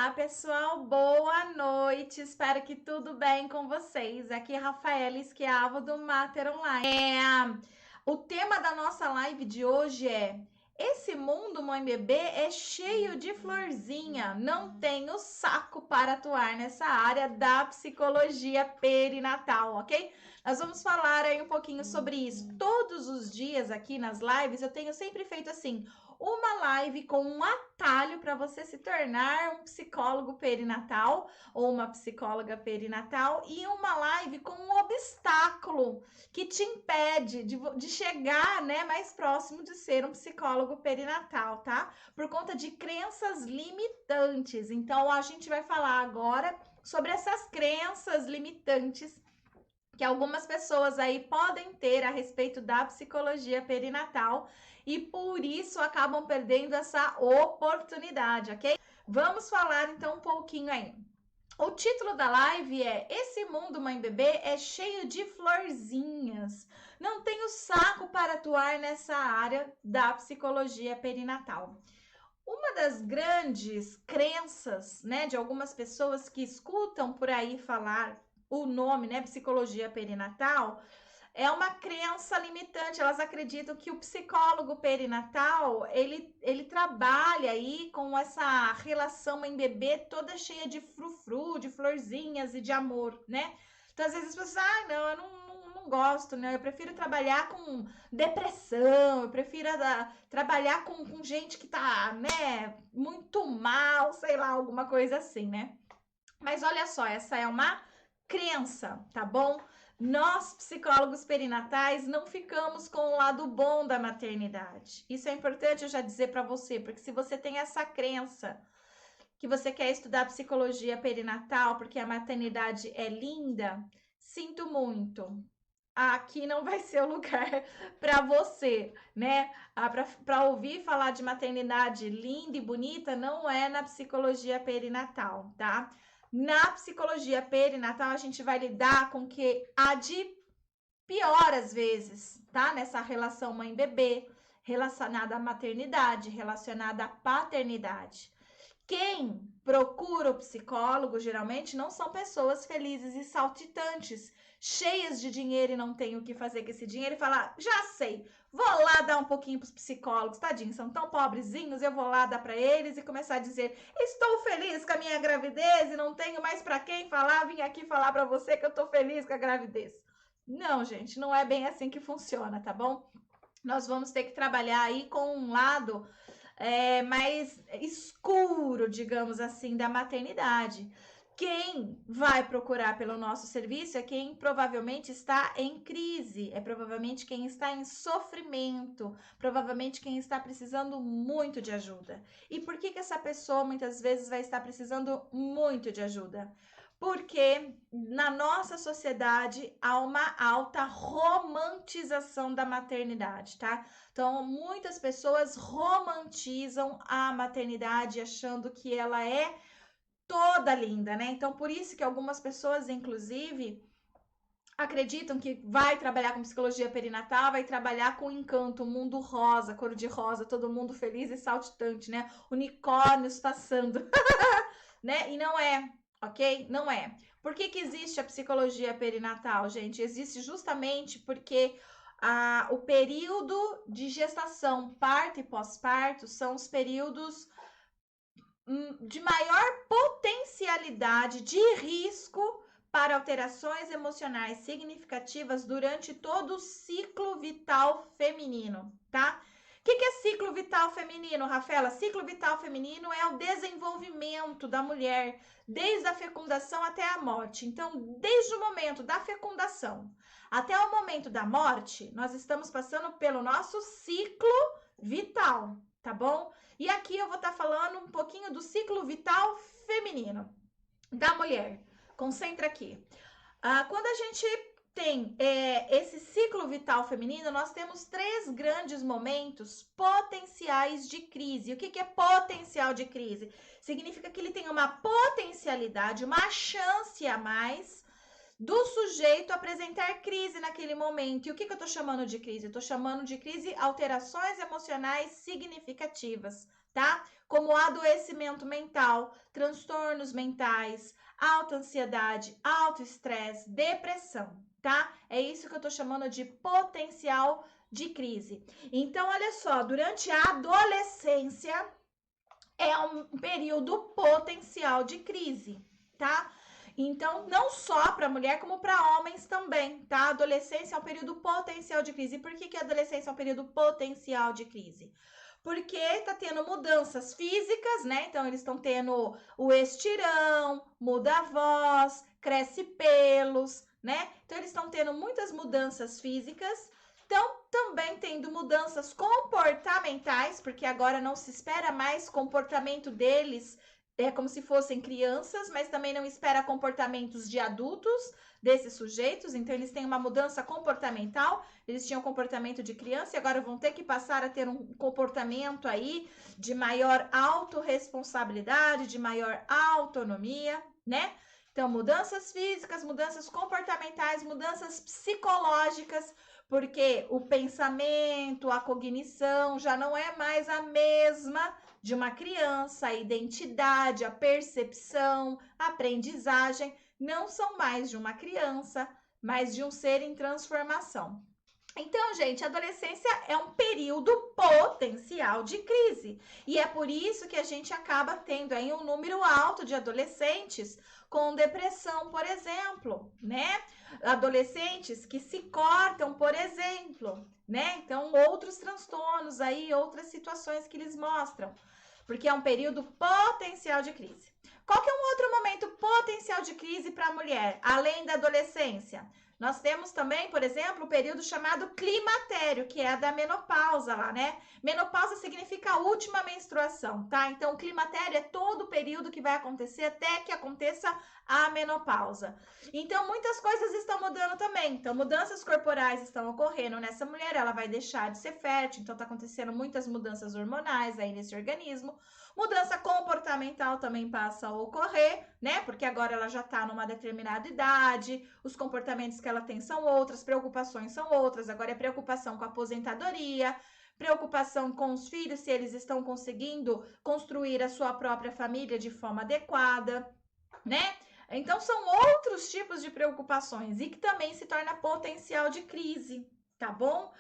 Olá, pessoal, boa noite. Espero que tudo bem com vocês. Aqui é Rafaela Esquiavo do Mater Online. O tema da nossa live de hoje é: esse mundo, mãe bebê, é cheio de florzinha. Não tenho saco para atuar nessa área da psicologia perinatal, ok? Nós vamos falar aí um pouquinho sobre isso. Todos os dias aqui nas lives eu tenho sempre feito assim, uma live com um atalho para você se tornar um psicólogo perinatal ou uma psicóloga perinatal e uma live com um obstáculo que te impede de chegar, né, mais próximo de ser um psicólogo perinatal, tá? Por conta de crenças limitantes. Então, a gente vai falar agora sobre essas crenças limitantes que algumas pessoas aí podem ter a respeito da psicologia perinatal e por isso acabam perdendo essa oportunidade, ok? Vamos falar então um pouquinho aí. O título da live é: esse mundo, mãe bebê, é cheio de florzinhas. Não tenho saco para atuar nessa área da psicologia perinatal. Uma das grandes crenças, né, de algumas pessoas que escutam por aí falar o nome, né, psicologia perinatal, é uma crença limitante. Elas acreditam que o psicólogo perinatal, ele trabalha aí com essa relação mãe-bebê toda cheia de frufru, de florzinhas e de amor, né? Então, às vezes as pessoas, não, eu não gosto, né? Eu prefiro trabalhar com depressão, eu prefiro trabalhar com gente que tá, né, muito mal, sei lá, alguma coisa assim, né? Mas olha só, essa é uma crença, tá bom? Nós, psicólogos perinatais, não ficamos com o lado bom da maternidade. Isso é importante eu já dizer para você, porque se você tem essa crença que você quer estudar psicologia perinatal porque a maternidade é linda, sinto muito. Aqui não vai ser o lugar para você, né? Para ouvir falar de maternidade linda e bonita, não é na psicologia perinatal, tá? Na psicologia perinatal, a gente vai lidar com o que há de pior às vezes, tá? Nessa relação mãe-bebê, relacionada à maternidade, relacionada à paternidade. Quem procura o psicólogo geralmente não são pessoas felizes e saltitantes, cheias de dinheiro e não tem o que fazer com esse dinheiro e falar: já sei, vou lá dar um pouquinho para os psicólogos, tadinhos, são tão pobrezinhos, eu vou lá dar para eles e começar a dizer: estou feliz com a minha gravidez e não tenho mais para quem falar, vim aqui falar para você que eu estou feliz com a gravidez. Não, gente, não é bem assim que funciona, tá bom? Nós vamos ter que trabalhar aí com um lado mais escuro, digamos assim, da maternidade. Quem vai procurar pelo nosso serviço é quem provavelmente está em crise, é provavelmente quem está em sofrimento, provavelmente quem está precisando muito de ajuda. E por que essa pessoa muitas vezes vai estar precisando muito de ajuda? Porque na nossa sociedade há uma alta romantização da maternidade, tá? Então, muitas pessoas romantizam a maternidade achando que ela é toda linda, né? Então, por isso que algumas pessoas, inclusive, acreditam que vai trabalhar com psicologia perinatal, vai trabalhar com encanto, mundo rosa, cor de rosa, todo mundo feliz e saltitante, né? Unicórnios passando, né? E não é, ok? Não é. Por que existe a psicologia perinatal, gente? Existe justamente porque o período de gestação, parto e pós-parto são os períodos de maior potencialidade de risco para alterações emocionais significativas durante todo o ciclo vital feminino, tá? O que é ciclo vital feminino, Rafaela? Ciclo vital feminino é o desenvolvimento da mulher desde a fecundação até a morte. Então, desde o momento da fecundação até o momento da morte, nós estamos passando pelo nosso ciclo vital, tá bom? E aqui eu vou estar falando um pouquinho do ciclo vital feminino da mulher. Concentra aqui. Quando a gente tem esse ciclo vital feminino, nós temos 3 grandes momentos potenciais de crise. O que é potencial de crise? Significa que ele tem uma potencialidade, uma chance a mais do sujeito apresentar crise naquele momento. E o que eu estou chamando de crise? Eu estou chamando de crise alterações emocionais significativas, tá? Como adoecimento mental, transtornos mentais, alta ansiedade, alto estresse, depressão, tá? É isso que eu tô chamando de potencial de crise. Então, olha só, durante a adolescência é um período potencial de crise, tá? Então, não só para mulher, como para homens também, tá? A adolescência é um período potencial de crise. E por que a adolescência é um período potencial de crise? Porque tá tendo mudanças físicas, né? Então, eles estão tendo o estirão, muda a voz, cresce pelos, né? Então, eles estão tendo muitas mudanças físicas. Então, também tendo mudanças comportamentais, porque agora não se espera mais comportamento deles como se fossem crianças, mas também não espera comportamentos de adultos desses sujeitos, então eles têm uma mudança comportamental, eles tinham comportamento de criança e agora vão ter que passar a ter um comportamento aí de maior autorresponsabilidade, de maior autonomia, né? Então, mudanças físicas, mudanças comportamentais, mudanças psicológicas, porque o pensamento, a cognição já não é mais a mesma de uma criança, a identidade, a percepção, a aprendizagem não são mais de uma criança, mas de um ser em transformação. Então, gente, a adolescência é um período potencial de crise. E é por isso que a gente acaba tendo aí um número alto de adolescentes com depressão, por exemplo, né? Adolescentes que se cortam, por exemplo, né? Então, outros transtornos aí, outras situações que eles mostram, porque é um período potencial de crise. Qual que é um outro momento potencial de crise para a mulher, além da adolescência? Nós temos também, por exemplo, o período chamado climatério, que é a da menopausa lá, né? Menopausa significa a última menstruação, tá? Então, o climatério é todo o período que vai acontecer até que aconteça a menopausa. Então, muitas coisas estão mudando também. Então, mudanças corporais estão ocorrendo nessa mulher, ela vai deixar de ser fértil, então tá acontecendo muitas mudanças hormonais aí nesse organismo. Mudança comportamental também passa a ocorrer, né? Porque agora ela já tá numa determinada idade, os comportamentos que ela tem são outras, preocupações são outras. Agora é preocupação com a aposentadoria, preocupação com os filhos, se eles estão conseguindo construir a sua própria família de forma adequada, né? Então são outros tipos de preocupações e que também se torna potencial de crise, tá bom?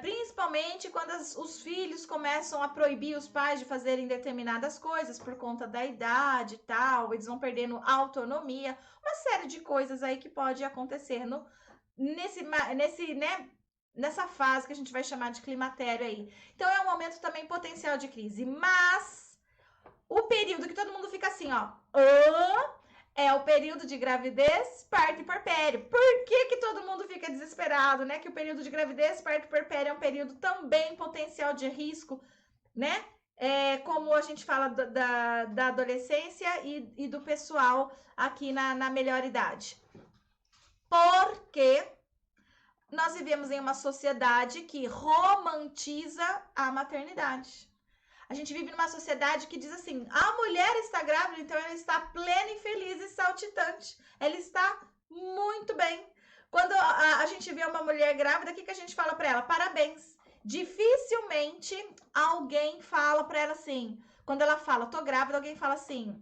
Principalmente quando os filhos começam a proibir os pais de fazerem determinadas coisas por conta da idade e tal, eles vão perdendo autonomia, uma série de coisas aí que pode acontecer nessa fase que a gente vai chamar de climatério aí. Então é um momento também potencial de crise, mas o período que todo mundo fica assim, ó, é o período de gravidez, parto e puerpério. Por que todo mundo fica desesperado, né? Que o período de gravidez, parto e puerpério é um período também potencial de risco, né? Como a gente fala da adolescência e do pessoal aqui na melhor idade. Porque nós vivemos em uma sociedade que romantiza a maternidade. A gente vive numa sociedade que diz assim, a mulher está grávida, então ela está plena e feliz e saltitante. Ela está muito bem. Quando a gente vê uma mulher grávida, o que a gente fala para ela? Parabéns. Dificilmente alguém fala para ela assim, quando ela fala, tô grávida, alguém fala assim,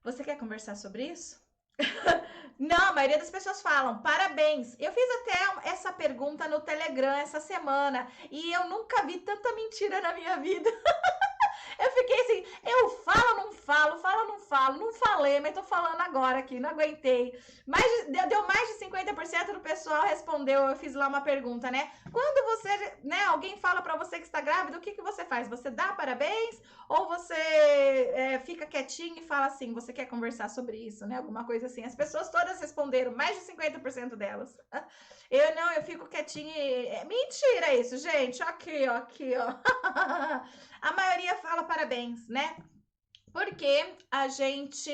você quer conversar sobre isso? Não, a maioria das pessoas falam, parabéns. Eu fiz até essa pergunta no Telegram essa semana e eu nunca vi tanta mentira na minha vida. Eu fiquei assim, eu falo, não falo, não falei, mas tô falando agora aqui, não aguentei. Deu mais de 50% do pessoal respondeu, eu fiz lá uma pergunta, né? Quando você, né, alguém fala pra você que está grávida, o que você faz? Você dá parabéns ou você fica quietinho e fala assim, você quer conversar sobre isso, né? Alguma coisa assim. As pessoas todas responderam, mais de 50% delas. Eu fico quietinha e... Mentira isso, gente. Aqui, ó. A maioria fala parabéns, né? Porque a gente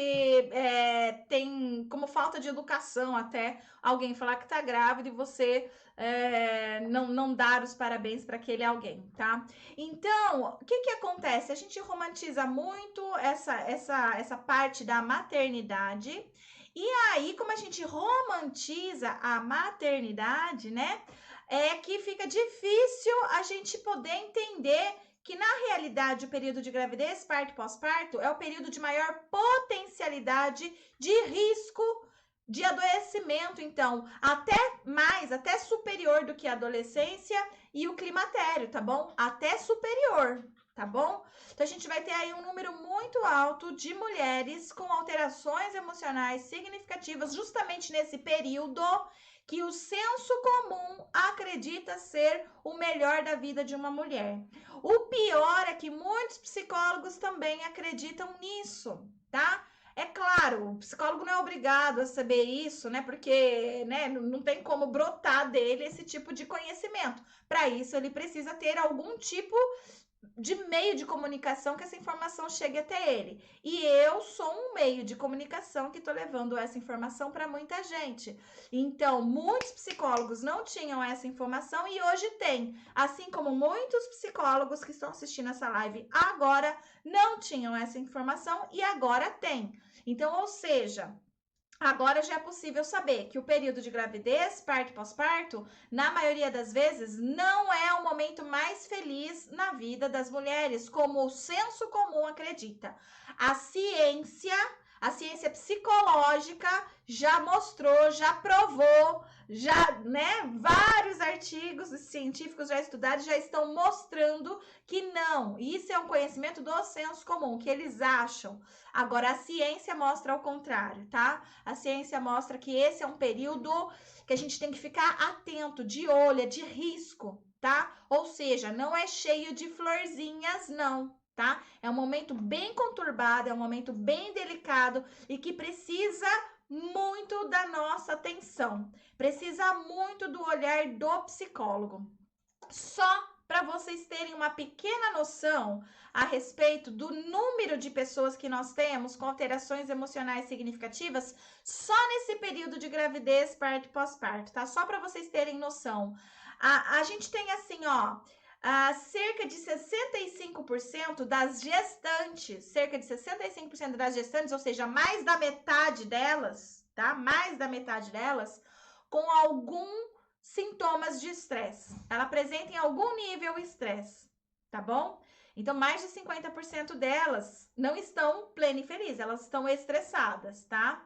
tem como falta de educação até alguém falar que tá grávida e você não dar os parabéns para aquele alguém, tá? Então, o que acontece? A gente romantiza muito essa parte da maternidade. E aí, como a gente romantiza a maternidade, né? É que fica difícil a gente poder entender que na realidade o período de gravidez, parto e pós-parto é o período de maior potencialidade de risco de adoecimento, então, até superior do que a adolescência e o climatério, tá bom? Até superior, tá bom? Então, a gente vai ter aí um número muito alto de mulheres com alterações emocionais significativas justamente nesse período que o senso comum acredita ser o melhor da vida de uma mulher. O pior é que muitos psicólogos também acreditam nisso, tá? É claro, o psicólogo não é obrigado a saber isso, né? Porque, né, não tem como brotar dele esse tipo de conhecimento. Para isso, ele precisa ter algum tipo de meio de comunicação que essa informação chegue até ele. E eu sou um meio de comunicação que estou levando essa informação para muita gente. Então, muitos psicólogos não tinham essa informação e hoje tem. Assim como muitos psicólogos que estão assistindo essa live agora não tinham essa informação e agora tem. Então, ou seja, agora já é possível saber que o período de gravidez, parto e pós-parto, na maioria das vezes, não é o momento mais feliz na vida das mulheres, como o senso comum acredita. A ciência psicológica já mostrou, já provou, vários artigos científicos já estudados já estão mostrando que não. Isso é um conhecimento do senso comum, que eles acham. Agora, a ciência mostra o contrário, tá? A ciência mostra que esse é um período que a gente tem que ficar atento, de olho, é de risco, tá? Ou seja, não é cheio de florzinhas, não, tá? É um momento bem conturbado, é um momento bem delicado e que precisa muito da nossa atenção, precisa muito do olhar do psicólogo. Só para vocês terem uma pequena noção a respeito do número de pessoas que nós temos com alterações emocionais significativas, só nesse período de gravidez, parto e pós-parto, tá? Só para vocês terem noção. A gente tem assim, ó, cerca de 65% das gestantes, ou seja, mais da metade delas, tá? Mais da metade delas, com algum sintomas de estresse. Ela apresenta em algum nível estresse, tá bom? Então, mais de 50% delas não estão plenas e felizes, elas estão estressadas, tá?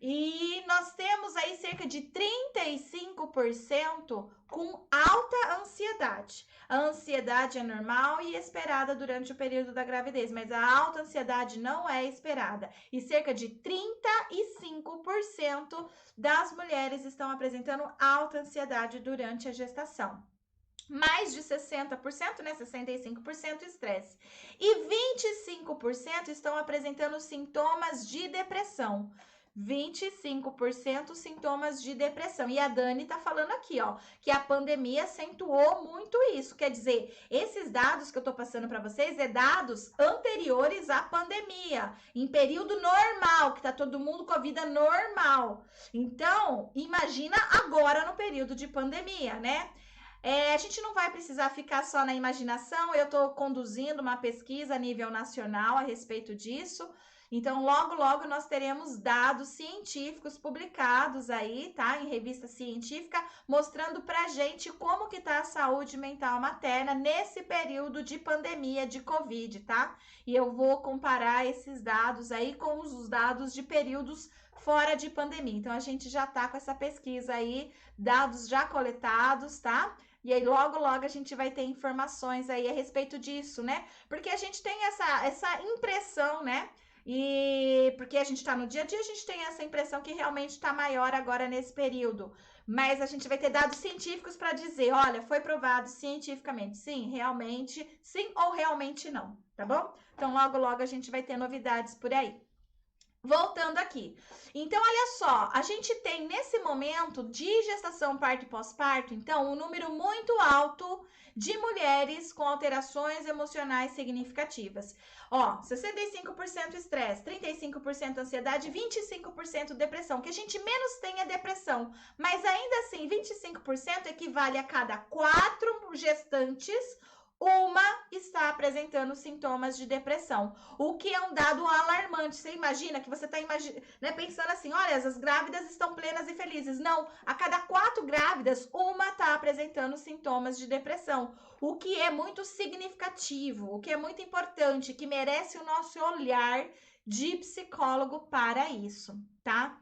E nós temos aí cerca de 35% com alta ansiedade. A ansiedade é normal e esperada durante o período da gravidez, mas a alta ansiedade não é esperada. E cerca de 35% das mulheres estão apresentando alta ansiedade durante a gestação. Mais de 60%, né, 65% estresse. E 25% estão apresentando sintomas de depressão. 25% sintomas de depressão. E a Dani tá falando aqui, ó, que a pandemia acentuou muito isso. Quer dizer, esses dados que eu tô passando para vocês é dados anteriores à pandemia, em período normal, que tá todo mundo com a vida normal. Então, imagina agora no período de pandemia, né? A gente não vai precisar ficar só na imaginação, eu estou conduzindo uma pesquisa a nível nacional a respeito disso. Então, logo, logo nós teremos dados científicos publicados aí, tá? Em revista científica, mostrando pra gente como que tá a saúde mental materna nesse período de pandemia de Covid, tá? E eu vou comparar esses dados aí com os dados de períodos fora de pandemia. Então, a gente já tá com essa pesquisa aí, dados já coletados, tá? E aí, logo, logo, a gente vai ter informações aí a respeito disso, né? Porque a gente tem essa impressão, né? E porque a gente está no dia a dia, a gente tem essa impressão que realmente está maior agora nesse período. Mas a gente vai ter dados científicos para dizer, olha, foi provado cientificamente, sim, realmente, sim ou realmente não, tá bom? Então, logo, logo a gente vai ter novidades por aí. Voltando aqui. Então, olha só, a gente tem nesse momento de gestação, parto e pós-parto, então, um número muito alto de mulheres com alterações emocionais significativas. Ó, 65% estresse, 35% ansiedade, 25% depressão. O que a gente menos tem é depressão, mas ainda assim, 25% equivale a cada 4 gestantes, uma está apresentando sintomas de depressão, o que é um dado alarmante. Você imagina que você está pensando assim, olha, as grávidas estão plenas e felizes. Não, a cada 4 grávidas, uma está apresentando sintomas de depressão, o que é muito significativo, o que é muito importante, que merece o nosso olhar de psicólogo para isso, tá?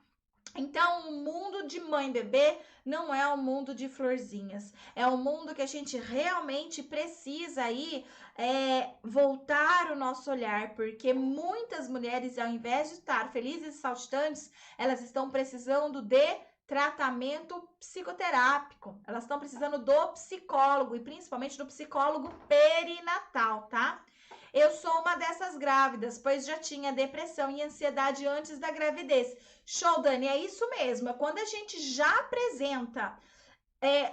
Então, o mundo de mãe e bebê não é um mundo de florzinhas. É um mundo que a gente realmente precisa aí voltar o nosso olhar, porque muitas mulheres, ao invés de estar felizes e saltitantes, elas estão precisando de tratamento psicoterápico. Elas estão precisando do psicólogo e principalmente do psicólogo perinatal, tá? Eu sou uma dessas grávidas, pois já tinha depressão e ansiedade antes da gravidez. Show, Dani, é isso mesmo. Quando a gente já apresenta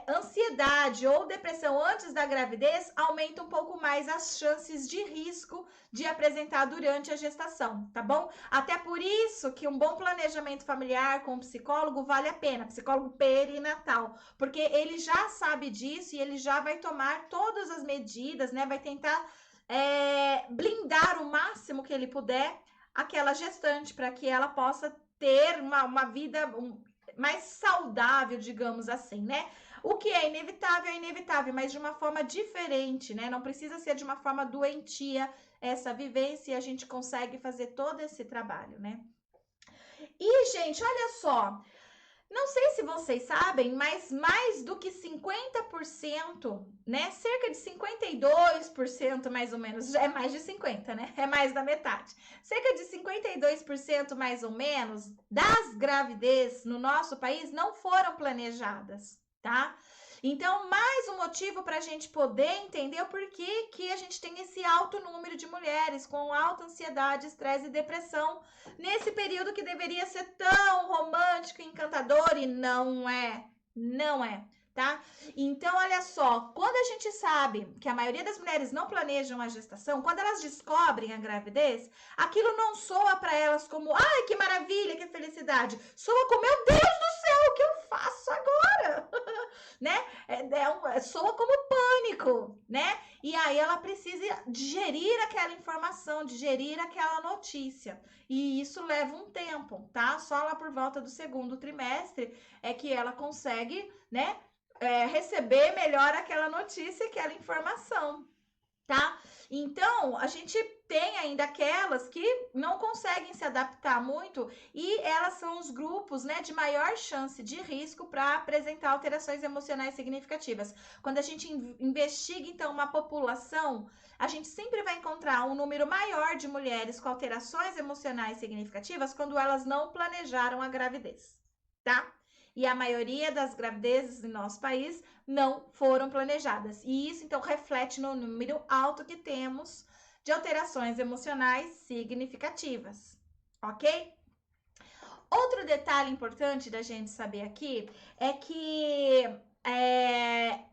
ansiedade ou depressão antes da gravidez, aumenta um pouco mais as chances de risco de apresentar durante a gestação, tá bom? Até por isso que um bom planejamento familiar com um psicólogo vale a pena, psicólogo perinatal, porque ele já sabe disso e ele já vai tomar todas as medidas, né? Vai tentar blindar o máximo que ele puder aquela gestante para que ela possa ter uma vida mais saudável, digamos assim, né? O que é inevitável, mas de uma forma diferente, né? Não precisa ser de uma forma doentia essa vivência e a gente consegue fazer todo esse trabalho, né? E, gente, olha só, não sei se vocês sabem, mas mais do que 50%, né? Cerca de 52% mais ou menos, já é mais de 50, né? É mais da metade. Cerca de 52% mais ou menos das gravidez no nosso país não foram planejadas, tá? Então, mais um motivo para a gente poder entender o porquê que a gente tem esse alto número de mulheres com alta ansiedade, estresse e depressão nesse período que deveria ser tão romântico e encantador e não é, tá? Então, olha só, quando a gente sabe que a maioria das mulheres não planejam a gestação, quando elas descobrem a gravidez, aquilo não soa para elas como, ai, que maravilha, que felicidade. Soa como, meu Deus do céu, o que eu faço agora? Né? Soa como pânico, né? E aí ela precisa digerir aquela informação, digerir aquela notícia. E isso leva um tempo, tá? Só lá por volta do 2º trimestre é que ela consegue, né, receber melhor aquela notícia, aquela informação, tá? Então, a gente tem ainda aquelas que não conseguem se adaptar muito e elas são os grupos, né, de maior chance de risco para apresentar alterações emocionais significativas. Quando a gente investiga, então, uma população, a gente sempre vai encontrar um número maior de mulheres com alterações emocionais significativas quando elas não planejaram a gravidez, tá? E a maioria das gravidezes em nosso país não foram planejadas. E isso, então, reflete no número alto que temos de alterações emocionais significativas, ok? Outro detalhe importante da gente saber aqui é que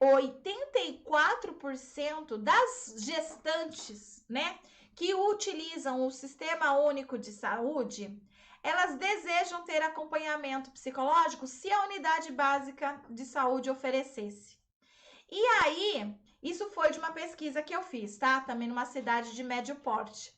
84% das gestantes, né, que utilizam o Sistema Único de Saúde, elas desejam ter acompanhamento psicológico se a unidade básica de saúde oferecesse. E aí, isso foi de uma pesquisa que eu fiz, tá? Também numa cidade de médio porte.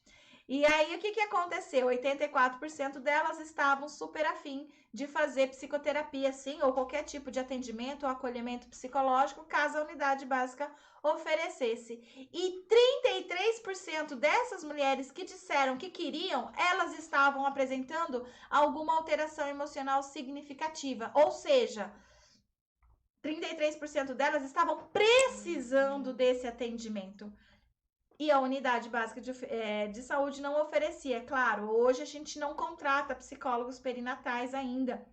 E aí, o que aconteceu? 84% delas estavam super afim de fazer psicoterapia, sim, ou qualquer tipo de atendimento ou acolhimento psicológico, caso a unidade básica oferecesse. E 33% dessas mulheres que disseram que queriam, elas estavam apresentando alguma alteração emocional significativa. Ou seja, 33% delas estavam precisando desse atendimento. E a unidade básica de saúde não oferecia. Claro, hoje a gente não contrata psicólogos perinatais ainda,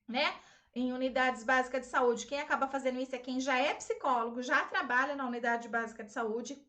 né? Em unidades básicas de saúde. Quem acaba fazendo isso é quem já é psicólogo, já trabalha na unidade básica de saúde,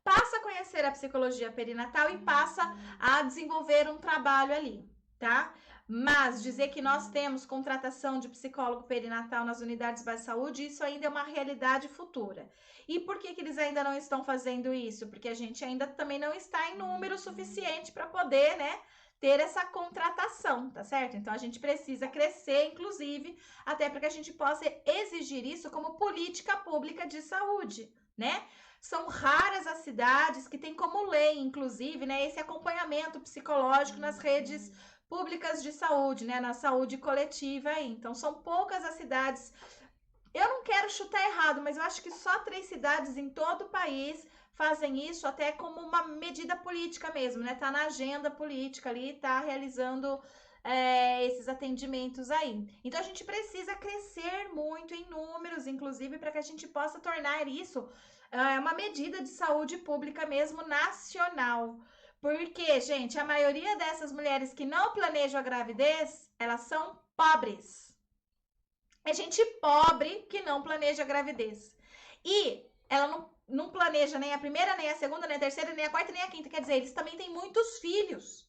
passa a conhecer a psicologia perinatal e passa a desenvolver um trabalho ali, tá? Mas dizer que nós temos contratação de psicólogo perinatal nas unidades básicas de saúde, isso ainda é uma realidade futura. E por que eles ainda não estão fazendo isso? Porque a gente ainda também não está em número suficiente para poder, né, ter essa contratação, tá certo? Então a gente precisa crescer, inclusive, até para que a gente possa exigir isso como política pública de saúde, né? São raras as cidades que têm como lei, inclusive, né, esse acompanhamento psicológico nas redes públicas de saúde, né, na saúde coletiva aí. Então, são poucas as cidades. Eu não quero chutar errado, mas eu acho que só 3 cidades em todo o país fazem isso, até como uma medida política mesmo, né? Tá na agenda política ali, tá realizando esses atendimentos aí. Então a gente precisa crescer muito em números, inclusive, para que a gente possa tornar isso uma medida de saúde pública mesmo nacional. Porque, gente, a maioria dessas mulheres que não planejam a gravidez, elas são pobres. É gente pobre que não planeja a gravidez. E ela não planeja nem a primeira, nem a segunda, nem a terceira, nem a quarta, nem a quinta. Quer dizer, eles também têm muitos filhos.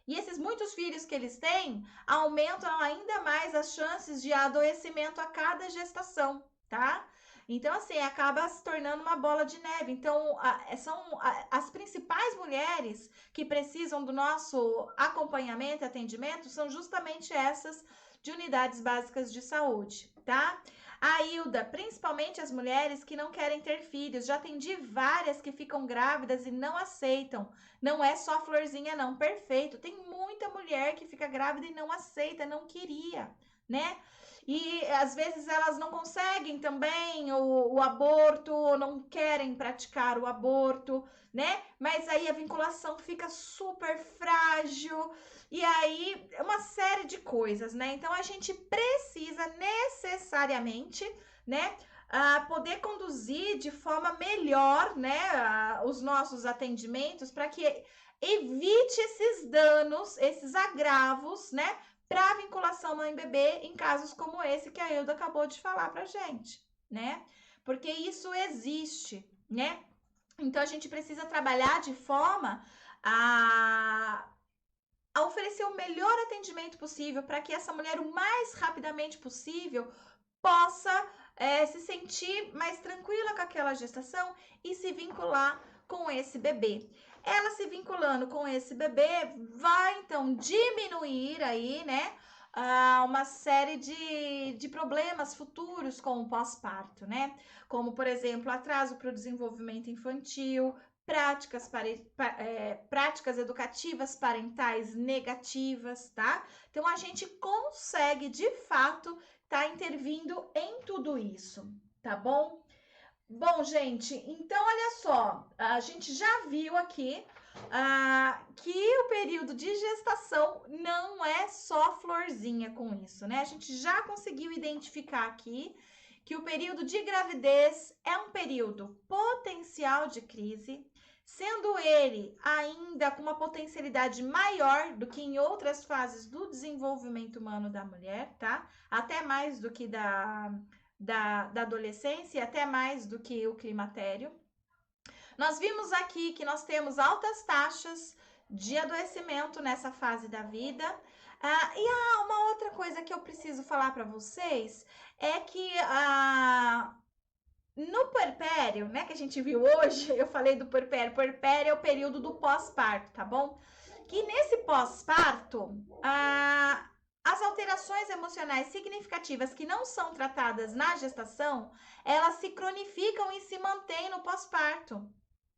E esses muitos filhos que eles têm aumentam ainda mais as chances de adoecimento a cada gestação, tá? Então, assim, acaba se tornando uma bola de neve. Então, são as principais mulheres que precisam do nosso acompanhamento e atendimento são justamente essas de unidades básicas de saúde, tá? A Hilda, principalmente as mulheres que não querem ter filhos. Já atendi várias que ficam grávidas e não aceitam. Não é só florzinha, não. Perfeito. Tem muita mulher que fica grávida e não aceita, não queria, né? E às vezes elas não conseguem também o aborto, ou não querem praticar o aborto, né? Mas aí a vinculação fica super frágil. E aí, uma série de coisas, né? Então, a gente precisa necessariamente, né, poder conduzir de forma melhor, né, os nossos atendimentos para que evite esses danos, esses agravos, né, para a vinculação mãe-bebê em casos como esse que a Hilda acabou de falar para gente, né? Porque isso existe, né? Então, a gente precisa trabalhar de forma a oferecer o melhor atendimento possível para que essa mulher, o mais rapidamente possível, possa se sentir mais tranquila com aquela gestação e se vincular com esse bebê. Ela se vinculando com esse bebê vai então diminuir aí, né? Uma série de problemas futuros com o pós-parto, né? Como, por exemplo, atraso para o desenvolvimento infantil, práticas educativas parentais negativas, tá? Então, a gente consegue, de fato, tá intervindo em tudo isso, tá bom? Bom, gente, então olha só, a gente já viu aqui que o período de gestação não é só florzinha com isso, né? A gente já conseguiu identificar aqui que o período de gravidez é um período potencial de crise, sendo ele ainda com uma potencialidade maior do que em outras fases do desenvolvimento humano da mulher, tá? Até mais do que da adolescência, até mais do que o climatério. Nós vimos aqui que nós temos altas taxas de adoecimento nessa fase da vida. Uma outra coisa que eu preciso falar para vocês é que no puerpério, né, que a gente viu hoje, eu falei do puerpério. Puerpério é o período do pós-parto, tá bom? Que nesse pós-parto, as alterações emocionais significativas que não são tratadas na gestação, elas se cronificam e se mantêm no pós-parto,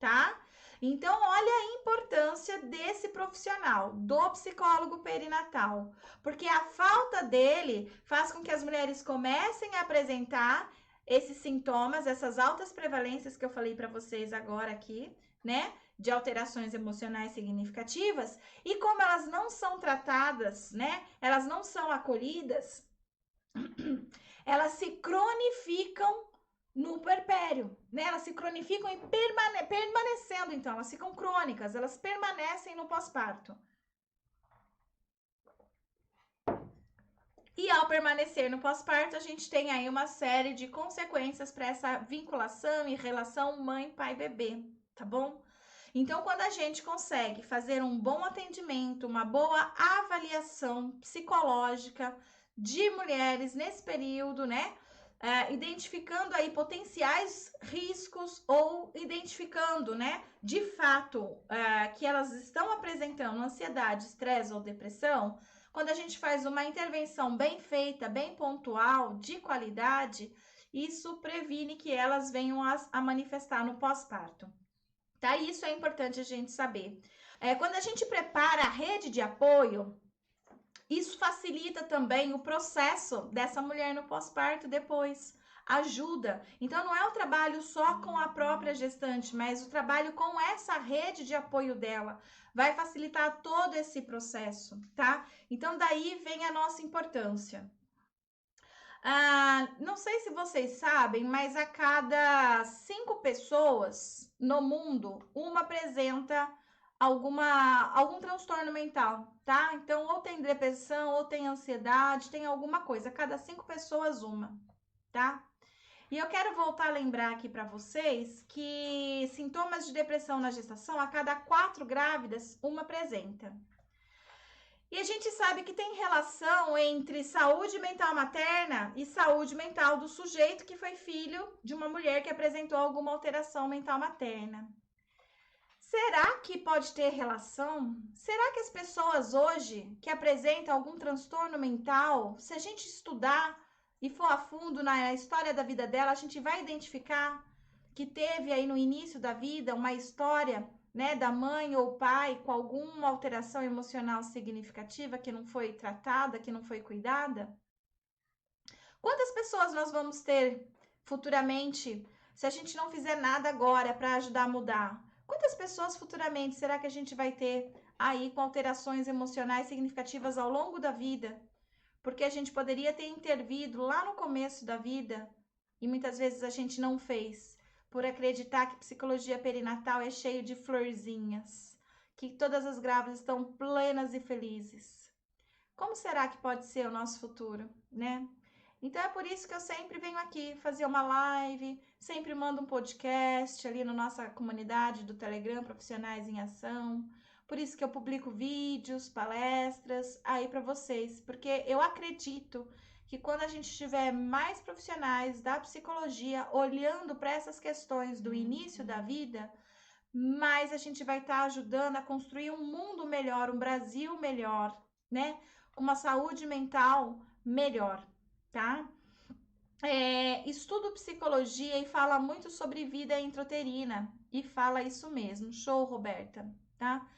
tá? Então, olha a importância desse profissional, do psicólogo perinatal, porque a falta dele faz com que as mulheres comecem a apresentar esses sintomas, essas altas prevalências que eu falei para vocês agora aqui, né? De alterações emocionais significativas, e como elas não são tratadas, né? Elas não são acolhidas, elas se cronificam no puerpério, né? Elas se cronificam e permanecendo, então, elas ficam crônicas, elas permanecem no pós-parto. E ao permanecer no pós-parto, a gente tem aí uma série de consequências para essa vinculação e relação mãe, pai, bebê, tá bom? Então, quando a gente consegue fazer um bom atendimento, uma boa avaliação psicológica de mulheres nesse período, né? Identificando aí potenciais riscos ou identificando, né, de fato, que elas estão apresentando ansiedade, estresse ou depressão. Quando a gente faz uma intervenção bem feita, bem pontual, de qualidade, isso previne que elas venham a manifestar no pós-parto. Tá? Isso é importante a gente saber. Quando a gente prepara a rede de apoio, isso facilita também o processo dessa mulher no pós-parto depois. Ajuda. Então, não é o trabalho só com a própria gestante, mas o trabalho com essa rede de apoio dela. Vai facilitar todo esse processo, tá? Então, daí vem a nossa importância. Não sei se vocês sabem, mas a cada 5 pessoas no mundo, uma apresenta algum transtorno mental, tá? Então, ou tem depressão, ou tem ansiedade, tem alguma coisa. A cada 5 pessoas, uma, tá? E eu quero voltar a lembrar aqui para vocês que sintomas de depressão na gestação, a cada 4 grávidas, uma apresenta. E a gente sabe que tem relação entre saúde mental materna e saúde mental do sujeito que foi filho de uma mulher que apresentou alguma alteração mental materna. Será que pode ter relação? Será que as pessoas hoje que apresentam algum transtorno mental, se a gente estudar e for a fundo na história da vida dela, a gente vai identificar que teve aí no início da vida uma história, né, da mãe ou pai com alguma alteração emocional significativa que não foi tratada, que não foi cuidada? Quantas pessoas nós vamos ter futuramente se a gente não fizer nada agora para ajudar a mudar? Quantas pessoas futuramente será que a gente vai ter aí com alterações emocionais significativas ao longo da vida? Porque a gente poderia ter intervido lá no começo da vida e muitas vezes a gente não fez, por acreditar que psicologia perinatal é cheio de florzinhas, que todas as grávidas estão plenas e felizes. Como será que pode ser o nosso futuro, né? Então é por isso que eu sempre venho aqui fazer uma live, sempre mando um podcast ali na nossa comunidade do Telegram Profissionais em Ação. Por isso que eu publico vídeos, palestras aí para vocês, porque eu acredito que quando a gente tiver mais profissionais da psicologia olhando para essas questões do início da vida, mais a gente vai estar ajudando a construir um mundo melhor, um Brasil melhor, né? Com uma saúde mental melhor, tá? Estudo psicologia e fala muito sobre vida intrauterina e fala isso mesmo. Show, Roberta, tá?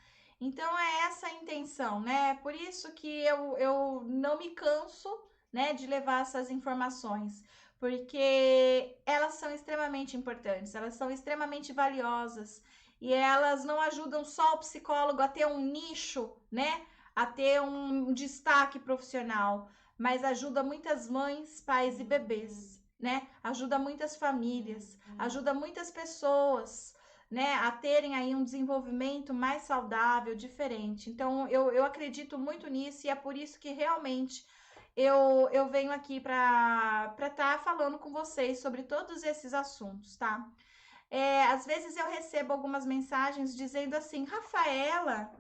Então é essa a intenção, né? Por isso que eu não me canso, né, de levar essas informações, porque elas são extremamente importantes, elas são extremamente valiosas e elas não ajudam só o psicólogo a ter um nicho, né, a ter um destaque profissional, mas ajuda muitas mães, pais e bebês, né? Ajuda muitas famílias, ajuda muitas pessoas, né, a terem aí um desenvolvimento mais saudável, diferente. Então, eu acredito muito nisso e é por isso que realmente eu venho aqui para estar falando com vocês sobre todos esses assuntos, tá? Às vezes eu recebo algumas mensagens dizendo assim, Rafaela,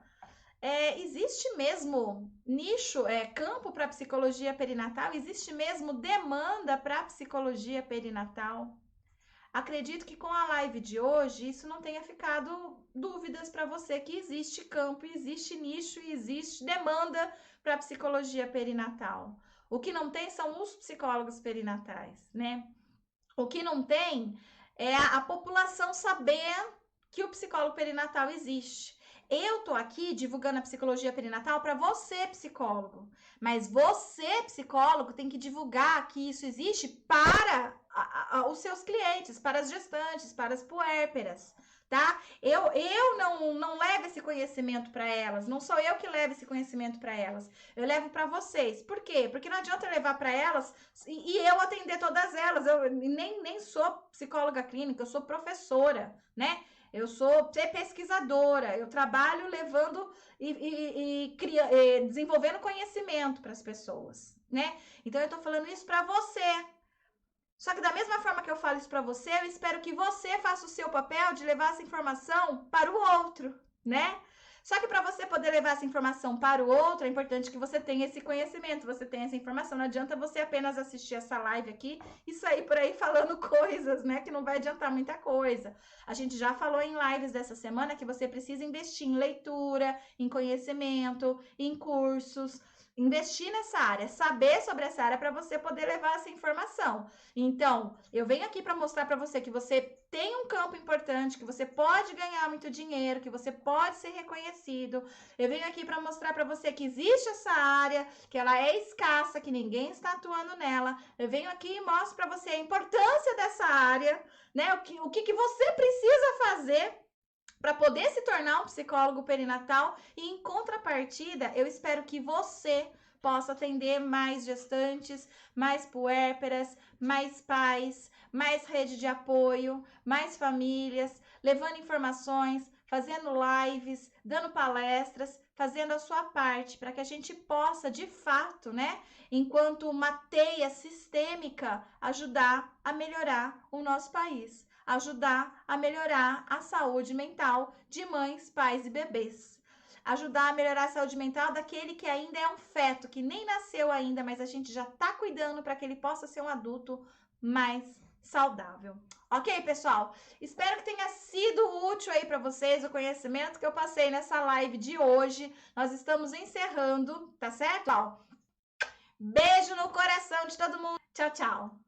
existe mesmo nicho, campo para psicologia perinatal? Existe mesmo demanda para psicologia perinatal? Acredito que com a live de hoje isso não tenha ficado dúvidas para você que existe campo, existe nicho e existe demanda para psicologia perinatal. O que não tem são os psicólogos perinatais, né? O que não tem é a população saber que o psicólogo perinatal existe. Eu tô aqui divulgando a psicologia perinatal para você, psicólogo. Mas você, psicólogo, tem que divulgar que isso existe para os seus clientes, para as gestantes, para as puérperas, tá? Eu não levo esse conhecimento para elas, não sou eu que levo esse conhecimento para elas. Eu levo para vocês. Por quê? Porque não adianta eu levar para elas e eu atender todas elas. Eu nem sou psicóloga clínica, eu sou professora, né? Eu sou pesquisadora, eu trabalho levando e desenvolvendo conhecimento para as pessoas, né? Então, eu tô falando isso para você. Só que da mesma forma que eu falo isso para você, eu espero que você faça o seu papel de levar essa informação para o outro, né? Só que para você poder levar essa informação para o outro, é importante que você tenha esse conhecimento, você tenha essa informação. Não adianta você apenas assistir essa live aqui e sair por aí falando coisas, né? Que não vai adiantar muita coisa. A gente já falou em lives dessa semana que você precisa investir em leitura, em conhecimento, em cursos, investir nessa área, saber sobre essa área para você poder levar essa informação. Então, eu venho aqui para mostrar para você que você tem um campo importante, que você pode ganhar muito dinheiro, que você pode ser reconhecido. Eu venho aqui para mostrar para você que existe essa área, que ela é escassa, que ninguém está atuando nela. Eu venho aqui e mostro para você a importância dessa área, né? O que você precisa fazer para poder se tornar um psicólogo perinatal e, em contrapartida, eu espero que você possa atender mais gestantes, mais puérperas, mais pais, mais rede de apoio, mais famílias, levando informações, fazendo lives, dando palestras, fazendo a sua parte para que a gente possa, de fato, né, enquanto uma teia sistêmica, ajudar a melhorar o nosso país, ajudar a melhorar a saúde mental de mães, pais e bebês. Ajudar a melhorar a saúde mental daquele que ainda é um feto, que nem nasceu ainda, mas a gente já está cuidando para que ele possa ser um adulto mais saudável. Ok, pessoal? Espero que tenha sido útil aí para vocês o conhecimento que eu passei nessa live de hoje. Nós estamos encerrando, tá certo? Beijo no coração de todo mundo. Tchau, tchau.